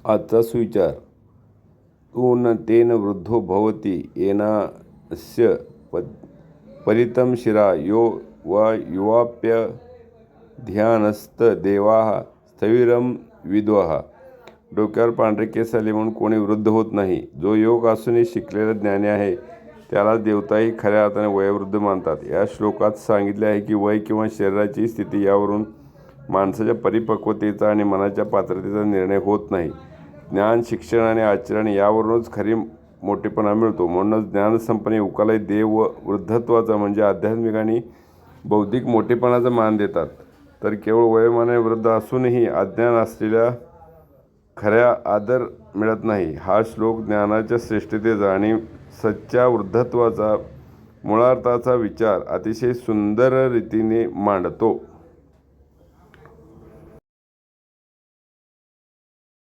आजचा सुविचार, तू न तेन वृद्धो भवति येनास्य परितं शिरा यो वा युवाप्यध्यानस्तदेवाः स्थविरं विद्वः. डोक्यावर पांढरे केस आले म्हणून कोणी वृद्ध होत नाही. जो योग असूनही शिकलेला ज्ञानी आहे त्याला देवताही खऱ्या अर्थाने वयोवृद्ध मानतात. या श्लोकात सांगितले आहे की वय किंवा शरीराची स्थिती यावरून माणसाच्या परिपक्वतेचा आणि मनाच्या पात्रतेचा निर्णय होत नाही. ज्ञान, शिक्षण आणि आचरण यावरूनच खरी मोठेपणा मिळतो. म्हणूनच ज्ञानसंपन्ने उकालाई देव व वृद्धत्वाचा म्हणजे आध्यात्मिक आणि बौद्धिक मोठेपणाचा मान देतात. तर केवळ वयोमानाने वृद्ध असूनही अज्ञान असलेल्या खऱ्या आदर मिळत नाही. हा श्लोक ज्ञानाच्या श्रेष्ठतेचा आणि सच्च्या वृद्धत्वाचा मुळार्थाचा विचार अतिशय सुंदर रीतीने मांडतो.